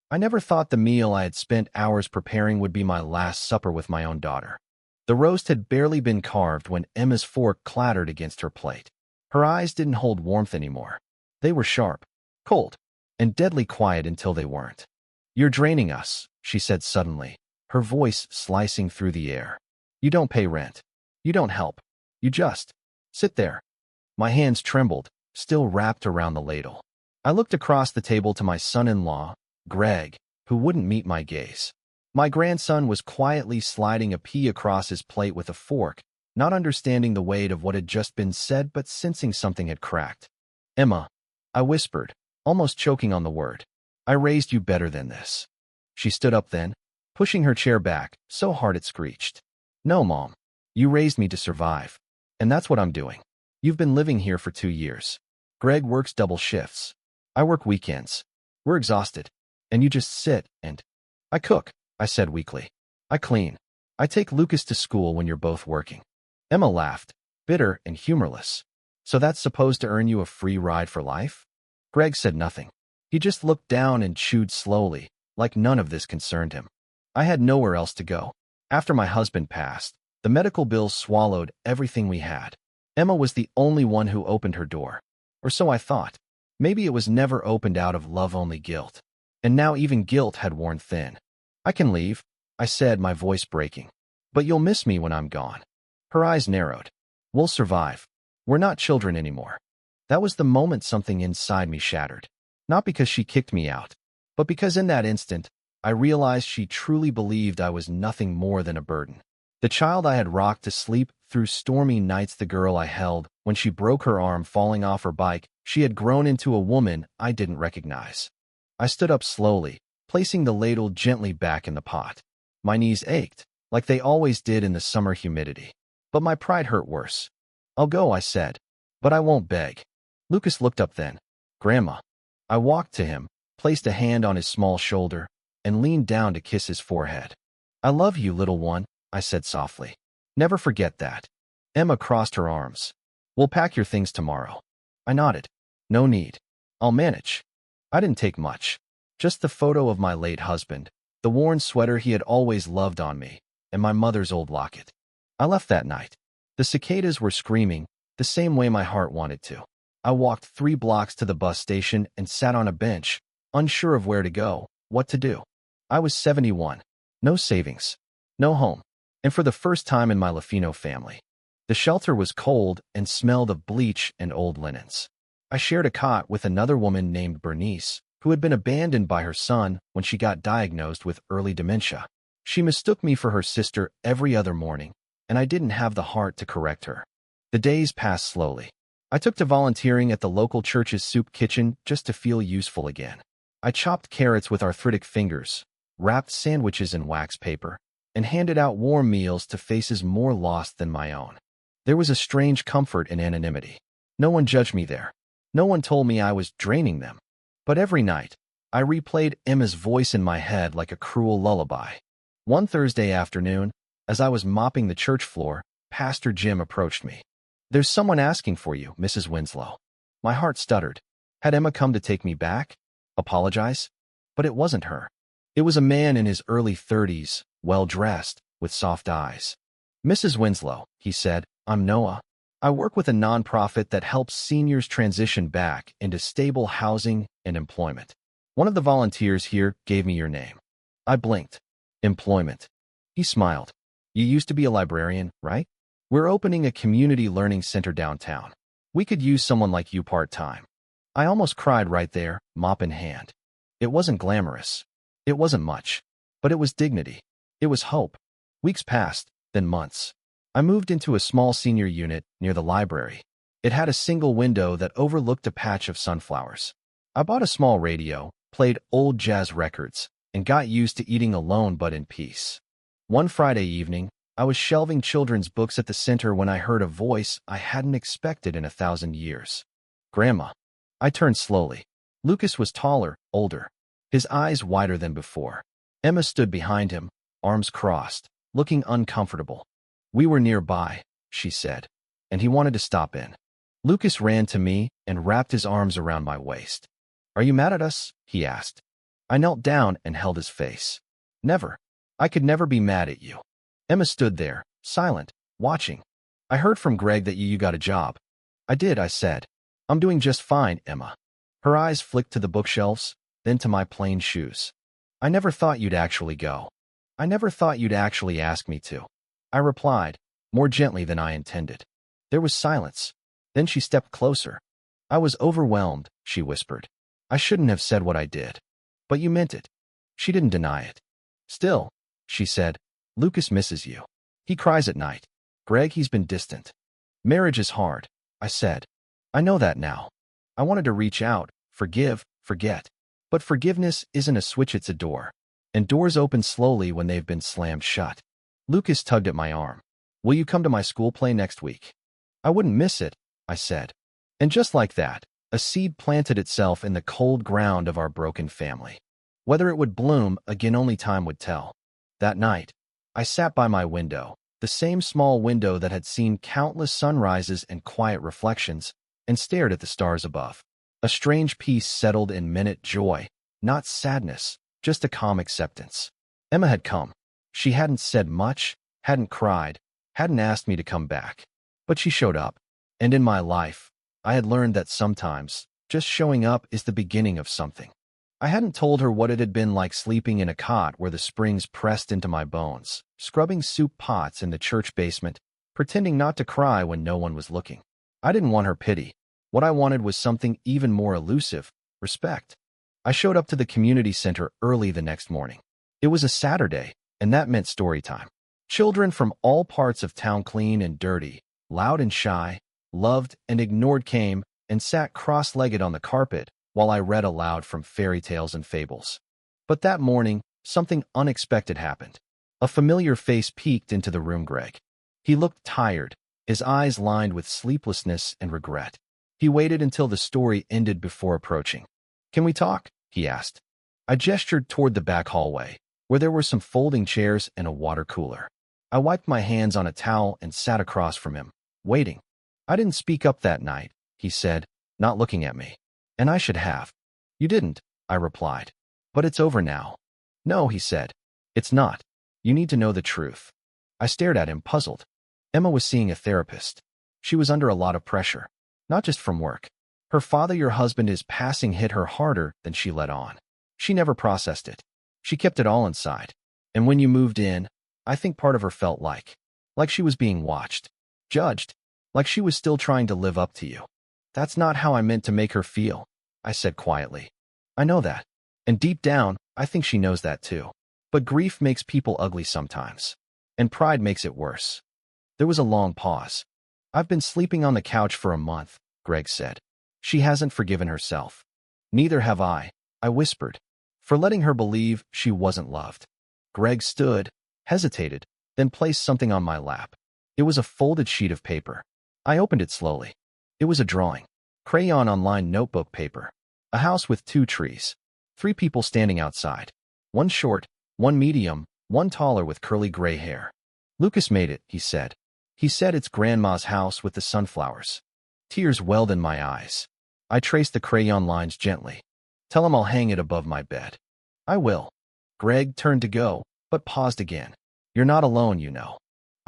I never thought the meal I had spent hours preparing would be my last supper with my own daughter. The roast had barely been carved when Emma's fork clattered against her plate. Her eyes didn't hold warmth anymore. They were sharp, cold, and deadly quiet until they weren't. "You're draining us," she said suddenly, her voice slicing through the air. "You don't pay rent. You don't help. You just sit there." My hands trembled, still wrapped around the ladle. I looked across the table to my son-in-law, Greg, who wouldn't meet my gaze. My grandson was quietly sliding a pea across his plate with a fork, not understanding the weight of what had just been said but sensing something had cracked. "Emma," I whispered, almost choking on the word. "I raised you better than this." She stood up then, pushing her chair back, so hard it screeched. "No, Mom. You raised me to survive. And that's what I'm doing. You've been living here for 2 years. Greg works double shifts. I work weekends. We're exhausted. And you just sit and—" "I cook," I said weakly. "I clean. I take Lucas to school when you're both working." Emma laughed, bitter and humorless. "So that's supposed to earn you a free ride for life?" Greg said nothing. He just looked down and chewed slowly, like none of this concerned him. I had nowhere else to go. After my husband passed, the medical bills swallowed everything we had. Emma was the only one who opened her door. Or so I thought. Maybe it was never opened out of love, only guilt. And now even guilt had worn thin. "I can leave," I said, my voice breaking. "But you'll miss me when I'm gone." Her eyes narrowed. "We'll survive. We're not children anymore." That was the moment something inside me shattered. Not because she kicked me out, but because in that instant, I realized she truly believed I was nothing more than a burden. The child I had rocked to sleep through stormy nights, the girl I held when she broke her arm falling off her bike, she had grown into a woman I didn't recognize. I stood up slowly, placing the ladle gently back in the pot. My knees ached, like they always did in the summer humidity. But my pride hurt worse. "I'll go," I said, "but I won't beg." Lucas looked up then. "Grandma." I walked to him, placed a hand on his small shoulder, and leaned down to kiss his forehead. "I love you, little one," I said softly. "Never forget that." Emma crossed her arms. "We'll pack your things tomorrow." I nodded. "No need. I'll manage." I didn't take much. Just the photo of my late husband, the worn sweater he had always loved on me, and my mother's old locket. I left that night. The cicadas were screaming, the same way my heart wanted to. I walked 3 blocks to the bus station and sat on a bench, unsure of where to go, what to do. I was 71. No savings. No home. And for the first time in my Lafino family. The shelter was cold and smelled of bleach and old linens. I shared a cot with another woman named Bernice, who had been abandoned by her son when she got diagnosed with early dementia. She mistook me for her sister every other morning, and I didn't have the heart to correct her. The days passed slowly. I took to volunteering at the local church's soup kitchen just to feel useful again. I chopped carrots with arthritic fingers, wrapped sandwiches in wax paper, and handed out warm meals to faces more lost than my own. There was a strange comfort in anonymity. No one judged me there. No one told me I was draining them. But every night, I replayed Emma's voice in my head like a cruel lullaby. One Thursday afternoon, as I was mopping the church floor, Pastor Jim approached me. "There's someone asking for you, Mrs. Winslow." My heart stuttered. Had Emma come to take me back? Apologize? But it wasn't her. It was a man in his early 30s, well-dressed, with soft eyes. "Mrs. Winslow," he said, "I'm Noah. I work with a nonprofit that helps seniors transition back into stable housing and employment. One of the volunteers here gave me your name." I blinked. "Employment." He smiled. "You used to be a librarian, right? We're opening a community learning center downtown. We could use someone like you part-time." I almost cried right there, mop in hand. It wasn't glamorous. It wasn't much. But it was dignity. It was hope. Weeks passed, then months. I moved into a small senior unit near the library. It had a single window that overlooked a patch of sunflowers. I bought a small radio, played old jazz records, and got used to eating alone but in peace. One Friday evening, I was shelving children's books at the center when I heard a voice I hadn't expected in 1,000 years. "Grandma." I turned slowly. Lucas was taller, older, his eyes wider than before. Emma stood behind him, arms crossed, looking uncomfortable. "We were nearby," she said, "and he wanted to stop in." Lucas ran to me and wrapped his arms around my waist. "Are you mad at us?" he asked. I knelt down and held his face. Never. I could never be mad at you. Emma stood there, silent, watching. I heard from Greg that you got a job. I did, I said. I'm doing just fine, Emma. Her eyes flicked to the bookshelves, then to my plain shoes. I never thought you'd actually go. I never thought you'd actually ask me to. I replied, more gently than I intended. There was silence. Then she stepped closer. I was overwhelmed, she whispered. I shouldn't have said what I did. But you meant it. She didn't deny it. Still, she said, Lucas misses you. He cries at night. Greg, he's been distant. Marriage is hard, I said. I know that now. I wanted to reach out, forgive, forget. But forgiveness isn't a switch, it's a door. And doors open slowly when they've been slammed shut. Lucas tugged at my arm. Will you come to my school play next week? I wouldn't miss it, I said. And just like that, a seed planted itself in the cold ground of our broken family. Whether it would bloom again, only time would tell. That night, I sat by my window, the same small window that had seen countless sunrises and quiet reflections, and stared at the stars above. A strange peace settled in minute joy, not sadness, just a calm acceptance. Emma had come. She hadn't said much, hadn't cried, hadn't asked me to come back. But she showed up. And in my life, I had learned that sometimes, just showing up is the beginning of something. I hadn't told her what it had been like sleeping in a cot where the springs pressed into my bones, scrubbing soup pots in the church basement, pretending not to cry when no one was looking. I didn't want her pity. What I wanted was something even more elusive, respect. I showed up to the community center early the next morning. It was a Saturday, and that meant story time. Children from all parts of town, clean and dirty, loud and shy, loved and ignored, came and sat cross-legged on the carpet while I read aloud from fairy tales and fables. But that morning, something unexpected happened. A familiar face peeked into the room. Greg. He looked tired, his eyes lined with sleeplessness and regret. He waited until the story ended before approaching. Can we talk? He asked. I gestured toward the back hallway, where there were some folding chairs and a water cooler. I wiped my hands on a towel and sat across from him, waiting. I didn't speak up that night, he said, not looking at me. And I should have. You didn't, I replied. But it's over now. No, he said. It's not. You need to know the truth. I stared at him, puzzled. Emma was seeing a therapist. She was under a lot of pressure, not just from work. Her father, your husband, is passing hit her harder than she let on. She never processed it. She kept it all inside. And when you moved in, I think part of her felt like she was being watched, judged, like she was still trying to live up to you. That's not how I meant to make her feel, I said quietly. I know that. And deep down, I think she knows that too. But grief makes people ugly sometimes. And pride makes it worse. There was a long pause. I've been sleeping on the couch for a month, Greg said. She hasn't forgiven herself. Neither have I whispered, for letting her believe she wasn't loved. Greg stood, hesitated, then placed something on my lap. It was a folded sheet of paper. I opened it slowly. It was a drawing. Crayon on lined notebook paper. A house with 2 trees. 3 people standing outside. One short, one medium, one taller with curly gray hair. Lucas made it, he said. He said it's Grandma's house with the sunflowers. Tears welled in my eyes. I traced the crayon lines gently. Tell him I'll hang it above my bed. I will. Greg turned to go, but paused again. You're not alone, you know.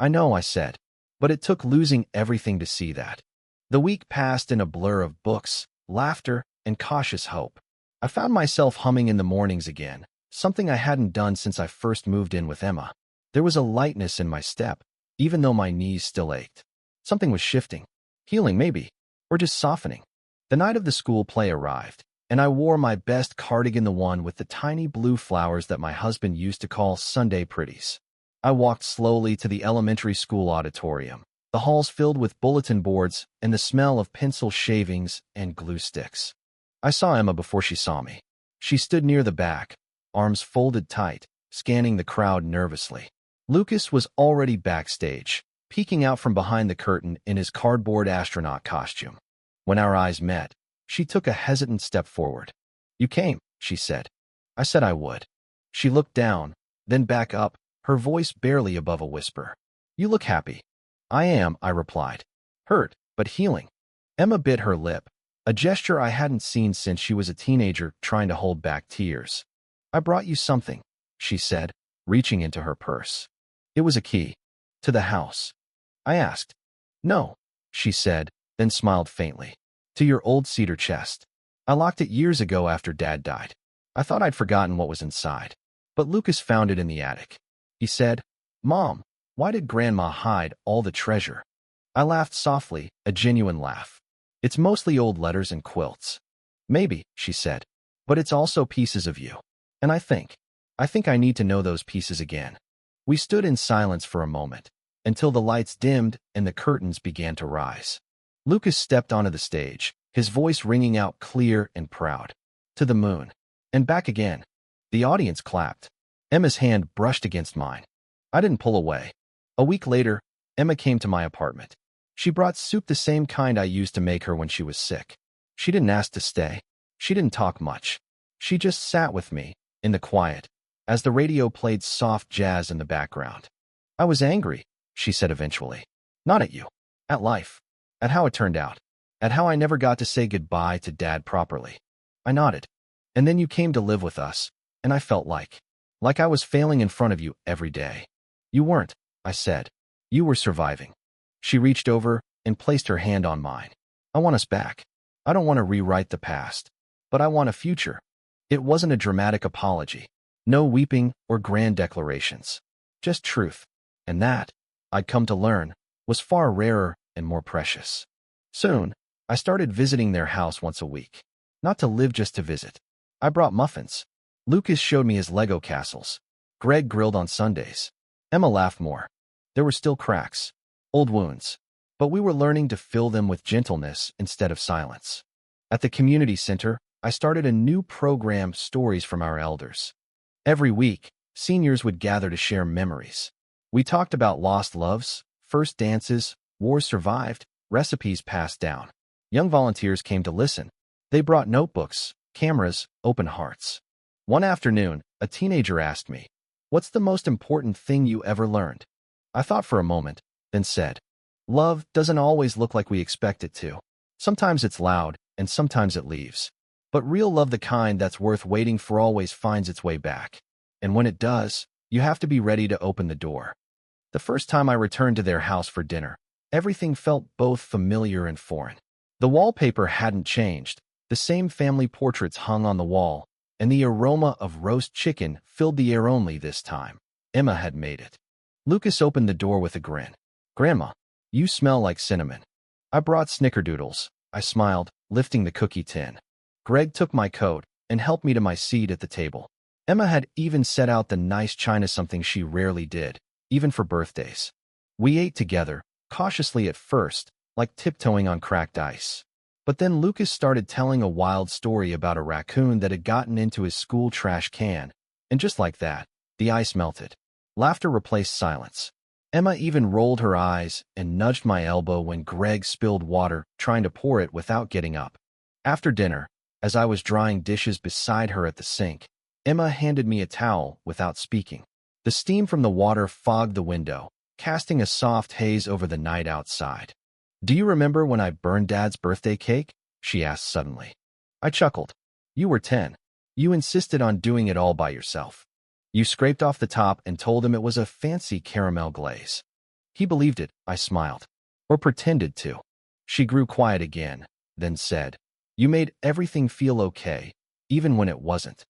I know, I said. But it took losing everything to see that. The week passed in a blur of books, laughter, and cautious hope. I found myself humming in the mornings again, something I hadn't done since I first moved in with Emma. There was a lightness in my step, even though my knees still ached. Something was shifting. Healing, maybe. Or just softening. The night of the school play arrived, and I wore my best cardigan, the one with the tiny blue flowers that my husband used to call Sunday pretties. I walked slowly to the elementary school auditorium, the halls filled with bulletin boards and the smell of pencil shavings and glue sticks. I saw Emma before she saw me. She stood near the back, arms folded tight, scanning the crowd nervously. Lucas was already backstage, peeking out from behind the curtain in his cardboard astronaut costume. When our eyes met, she took a hesitant step forward. You came, she said. I said I would. She looked down, then back up, her voice barely above a whisper. You look happy. I am, I replied. Hurt, but healing. Emma bit her lip, a gesture I hadn't seen since she was a teenager, trying to hold back tears. I brought you something, she said, reaching into her purse. It was a key. To the house. I asked. No, she said, then smiled faintly. To your old cedar chest. I locked it years ago after Dad died. I thought I'd forgotten what was inside. But Lucas found it in the attic. He said, Mom, why did Grandma hide all the treasure? I laughed softly, a genuine laugh. It's mostly old letters and quilts. Maybe, she said, but it's also pieces of you. And I think I need to know those pieces again. We stood in silence for a moment, until the lights dimmed and the curtains began to rise. Lucas stepped onto the stage, his voice ringing out clear and proud. To the moon. And back again. The audience clapped. Emma's hand brushed against mine. I didn't pull away. A week later, Emma came to my apartment. She brought soup, the same kind I used to make her when she was sick. She didn't ask to stay. She didn't talk much. She just sat with me, in the quiet, as the radio played soft jazz in the background. I was angry, she said eventually. Not at you. At life. At how it turned out. At how I never got to say goodbye to Dad properly. I nodded. And then you came to live with us, and I felt like I was failing in front of you every day. You weren't, I said. You were surviving. She reached over and placed her hand on mine. I want us back. I don't want to rewrite the past, but I want a future. It wasn't a dramatic apology. No weeping or grand declarations. Just truth. And that, I'd come to learn, was far rarer and more precious. Soon, I started visiting their house once a week. Not to live, just to visit. I brought muffins. Lucas showed me his Lego castles. Greg grilled on Sundays. Emma laughed more. There were still cracks, old wounds, but we were learning to fill them with gentleness instead of silence. At the community center, I started a new program, Stories from Our Elders. Every week, seniors would gather to share memories. We talked about lost loves, first dances, wars survived, recipes passed down. Young volunteers came to listen. They brought notebooks, cameras, open hearts. One afternoon, a teenager asked me, "What's the most important thing you ever learned?" I thought for a moment, then said, "Love doesn't always look like we expect it to. Sometimes it's loud, and sometimes it leaves. But real love, the kind that's worth waiting for, always finds its way back. And when it does, you have to be ready to open the door." The first time I returned to their house for dinner, everything felt both familiar and foreign. The wallpaper hadn't changed. The same family portraits hung on the wall, and the aroma of roast chicken filled the air. Only this time, Emma had made it. Lucas opened the door with a grin. "Grandma, you smell like cinnamon." "I brought snickerdoodles," I smiled, lifting the cookie tin. Greg took my coat and helped me to my seat at the table. Emma had even set out the nice china, something she rarely did, even for birthdays. We ate together, cautiously at first, like tiptoeing on cracked ice. But then Lucas started telling a wild story about a raccoon that had gotten into his school trash can, and just like that, the ice melted. Laughter replaced silence. Emma even rolled her eyes and nudged my elbow when Greg spilled water, trying to pour it without getting up. After dinner, as I was drying dishes beside her at the sink, Emma handed me a towel without speaking. The steam from the water fogged the window, casting a soft haze over the night outside. "Do you remember when I burned Dad's birthday cake?" she asked suddenly. I chuckled. "You were 10. You insisted on doing it all by yourself. You scraped off the top and told him it was a fancy caramel glaze. He believed it," I smiled. "Or pretended to." She grew quiet again, then said, "You made everything feel okay, even when it wasn't."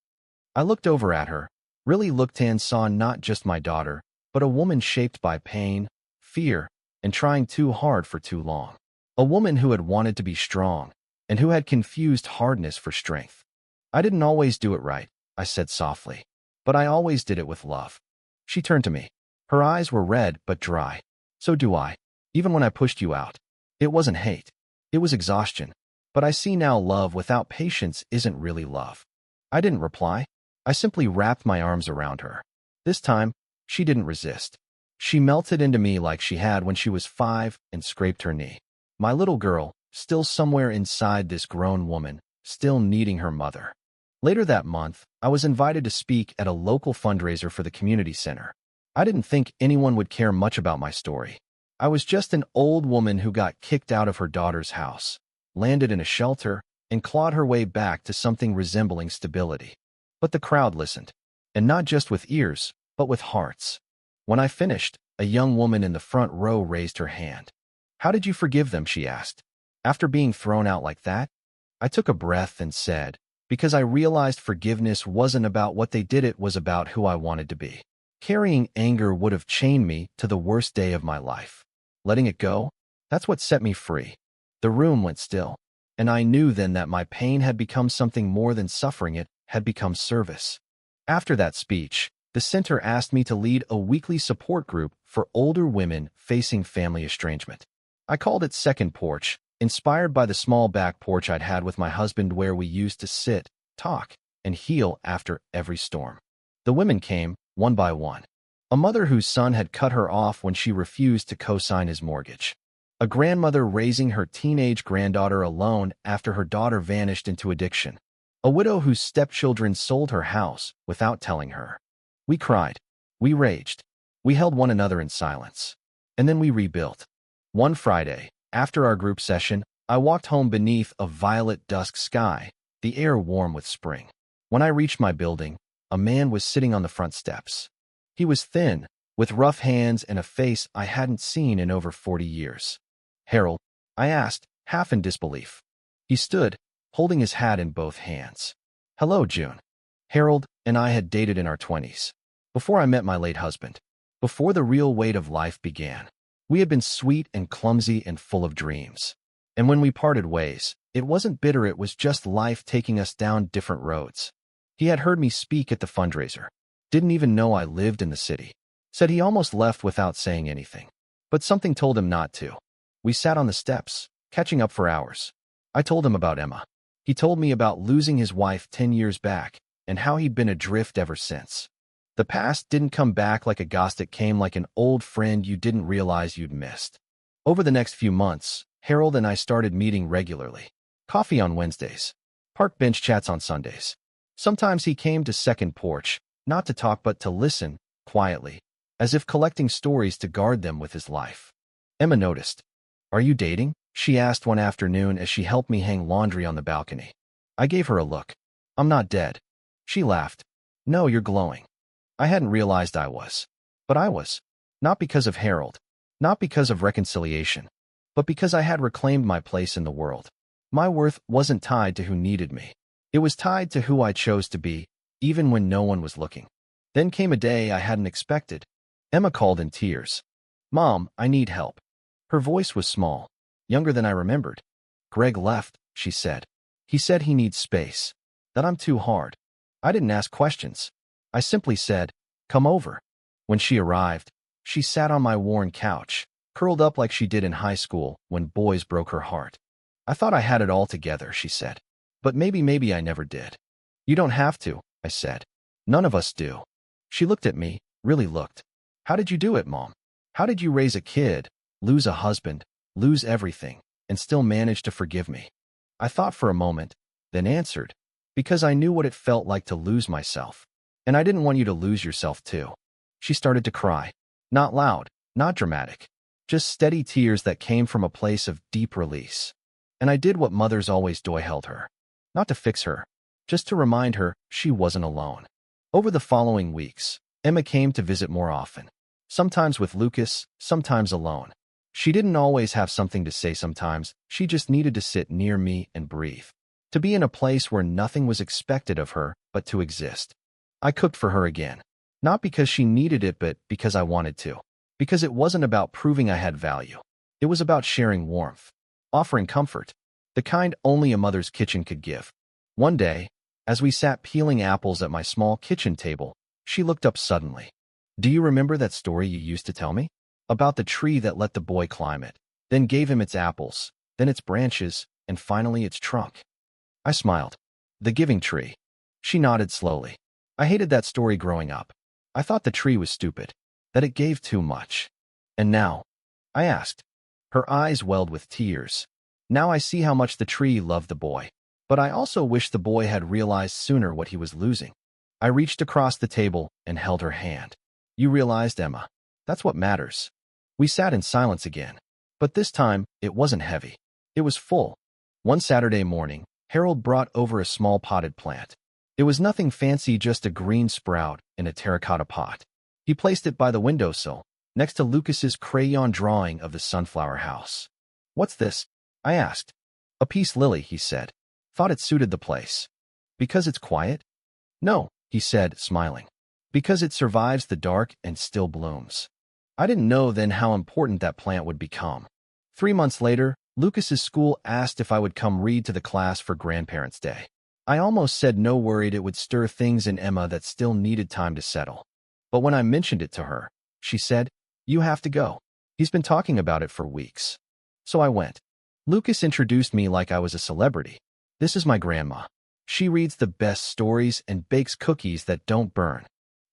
I looked over at her, really looked and saw not just my daughter, but a woman shaped by pain, fear, and trying too hard for too long. A woman who had wanted to be strong, and who had confused hardness for strength. "I didn't always do it right," I said softly, "but I always did it with love." She turned to me. Her eyes were red but dry. "So do I. Even when I pushed you out. It wasn't hate. It was exhaustion. But I see now love without patience isn't really love." I didn't reply. I simply wrapped my arms around her. This time, she didn't resist. She melted into me like she had when she was 5 and scraped her knee. My little girl, still somewhere inside this grown woman, still needing her mother. Later that month, I was invited to speak at a local fundraiser for the community center. I didn't think anyone would care much about my story. I was just an old woman who got kicked out of her daughter's house, landed in a shelter, and clawed her way back to something resembling stability. But the crowd listened. And not just with ears, but with hearts. When I finished, a young woman in the front row raised her hand. "How did you forgive them?" she asked. "After being thrown out like that?" I took a breath and said, "Because I realized forgiveness wasn't about what they did, it was about who I wanted to be." Carrying anger would have chained me to the worst day of my life. Letting it go? That's what set me free. The room went still, and I knew then that my pain had become something more than suffering, it had become service. After that speech, the center asked me to lead a weekly support group for older women facing family estrangement. I called it Second Porch, inspired by the small back porch I'd had with my husband where we used to sit, talk, and heal after every storm. The women came, one by one. A mother whose son had cut her off when she refused to co-sign his mortgage. A grandmother raising her teenage granddaughter alone after her daughter vanished into addiction. A widow whose stepchildren sold her house without telling her. We cried. We raged. We held one another in silence. And then we rebuilt. One Friday, after our group session, I walked home beneath a violet dusk sky, the air warm with spring. When I reached my building, a man was sitting on the front steps. He was thin, with rough hands and a face I hadn't seen in over 40 years. "Harold?" I asked, half in disbelief. He stood, holding his hat in both hands. "Hello, June." Harold and I had dated in our 20s. Before I met my late husband. Before the real weight of life began. We had been sweet and clumsy and full of dreams. And when we parted ways, it wasn't bitter, it was just life taking us down different roads. He had heard me speak at the fundraiser. Didn't even know I lived in the city. Said he almost left without saying anything. But something told him not to. We sat on the steps, catching up for hours. I told him about Emma. He told me about losing his wife 10 years back and how he'd been adrift ever since. The past didn't come back like a ghost, it came like an old friend you didn't realize you'd missed. Over the next few months, Harold and I started meeting regularly. Coffee on Wednesdays. Park bench chats on Sundays. Sometimes he came to Second Porch, not to talk but to listen, quietly, as if collecting stories to guard them with his life. Emma noticed. "Are you dating?" she asked one afternoon as she helped me hang laundry on the balcony. I gave her a look. "I'm not dead." She laughed. "No, you're glowing." I hadn't realized I was. But I was. Not because of Harold. Not because of reconciliation. But because I had reclaimed my place in the world. My worth wasn't tied to who needed me. It was tied to who I chose to be, even when no one was looking. Then came a day I hadn't expected. Emma called in tears. "Mom, I need help." Her voice was small, younger than I remembered. "Greg left," she said. "He said he needs space. That I'm too hard." I didn't ask questions. I simply said, "Come over." When she arrived, she sat on my worn couch, curled up like she did in high school when boys broke her heart. "I thought I had it all together," she said. "But maybe I never did." "You don't have to," I said. "None of us do." She looked at me, really looked. "How did you do it, Mom? How did you raise a kid, lose a husband, lose everything, and still manage to forgive me?" I thought for a moment, then answered, "Because I knew what it felt like to lose myself. And I didn't want you to lose yourself too." She started to cry. Not loud, not dramatic. Just steady tears that came from a place of deep release. And I did what mothers always do, I held her. Not to fix her, just to remind her she wasn't alone. Over the following weeks, Emma came to visit more often. Sometimes with Lucas, sometimes alone. She didn't always have something to say sometimes, she just needed to sit near me and breathe. To be in a place where nothing was expected of her, but to exist. I cooked for her again. Not because she needed it, but because I wanted to. Because it wasn't about proving I had value. It was about sharing warmth. Offering comfort. The kind only a mother's kitchen could give. One day, as we sat peeling apples at my small kitchen table, she looked up suddenly. "Do you remember that story you used to tell me? About the tree that let the boy climb it, then gave him its apples, then its branches, and finally its trunk?" I smiled. "The giving tree." She nodded slowly. "I hated that story growing up. I thought the tree was stupid, that it gave too much." "And now?" I asked. Her eyes welled with tears. "Now I see how much the tree loved the boy. But I also wish the boy had realized sooner what he was losing." I reached across the table and held her hand. "You realized, Emma. That's what matters." We sat in silence again. But this time, it wasn't heavy. It was full. One Saturday morning, Harold brought over a small potted plant. It was nothing fancy, just a green sprout in a terracotta pot. He placed it by the windowsill, next to Lucas's crayon drawing of the sunflower house. "What's this?" I asked. "A peace lily," he said. "Thought it suited the place." "Because it's quiet?" "No," he said, smiling. "Because it survives the dark and still blooms." I didn't know then how important that plant would become. 3 months later, Lucas's school asked if I would come read to the class for Grandparents' Day. I almost said no, worried it would stir things in Emma that still needed time to settle. But when I mentioned it to her, she said, "You have to go. He's been talking about it for weeks." So I went. Lucas introduced me like I was a celebrity. "This is my grandma. She reads the best stories and bakes cookies that don't burn."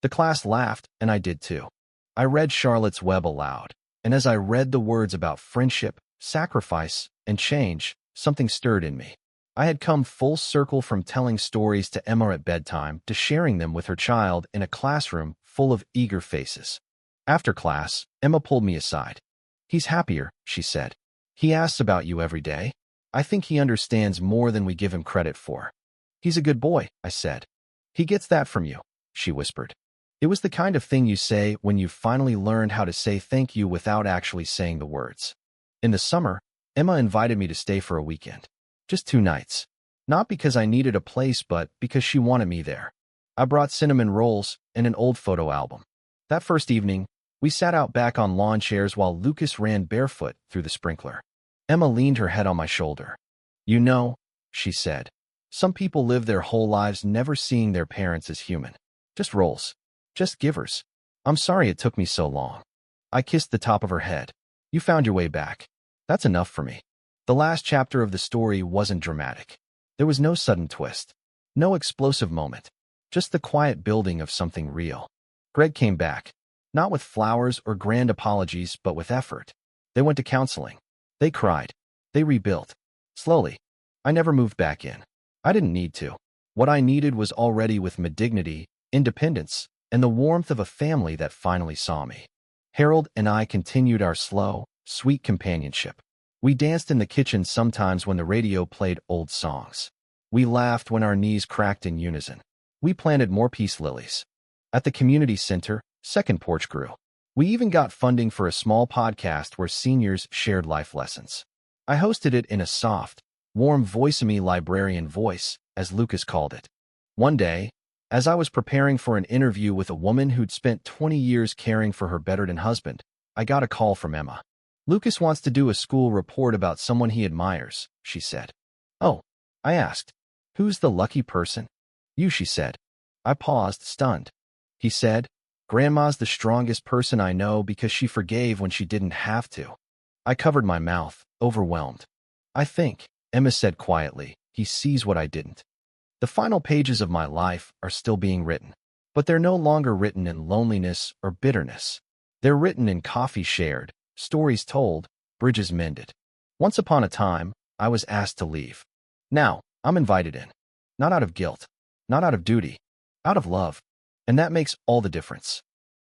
The class laughed, and I did too. I read Charlotte's Web aloud, and as I read the words about friendship, sacrifice, and change, something stirred in me. I had come full circle from telling stories to Emma at bedtime to sharing them with her child in a classroom full of eager faces. After class, Emma pulled me aside. "He's happier," she said. "He asks about you every day. I think he understands more than we give him credit for." "He's a good boy," I said. "He gets that from you," she whispered. It was the kind of thing you say when you've finally learned how to say thank you without actually saying the words. In the summer, Emma invited me to stay for a weekend. Just 2 nights. Not because I needed a place, but because she wanted me there. I brought cinnamon rolls and an old photo album. That first evening, we sat out back on lawn chairs while Lucas ran barefoot through the sprinkler. Emma leaned her head on my shoulder. "You know," she said, "some people live their whole lives never seeing their parents as human. Just roles. Just givers. I'm sorry it took me so long." I kissed the top of her head. "You found your way back. That's enough for me." The last chapter of the story wasn't dramatic. There was no sudden twist. No explosive moment. Just the quiet building of something real. Greg came back. Not with flowers or grand apologies, but with effort. They went to counseling. They cried. They rebuilt. Slowly. I never moved back in. I didn't need to. What I needed was already with me: dignity, independence, and the warmth of a family that finally saw me. Harold and I continued our slow, sweet companionship. We danced in the kitchen sometimes when the radio played old songs. We laughed when our knees cracked in unison. We planted more peace lilies. At the community center, Second Porch grew. We even got funding for a small podcast where seniors shared life lessons. I hosted it in a soft, warm voice-me librarian voice, as Lucas called it. One day, as I was preparing for an interview with a woman who'd spent 20 years caring for her bedridden husband, I got a call from Emma. "Lucas wants to do a school report about someone he admires," she said. "Oh," I asked. "Who's the lucky person?" "You," she said. I paused, stunned. He said, "Grandma's the strongest person I know because she forgave when she didn't have to." I covered my mouth, overwhelmed. "I think," Emma said quietly, "he sees what I didn't." The final pages of my life are still being written, but they're no longer written in loneliness or bitterness. They're written in coffee shared, stories told, bridges mended. Once upon a time, I was asked to leave. Now, I'm invited in. Not out of guilt, not out of duty, out of love. And that makes all the difference.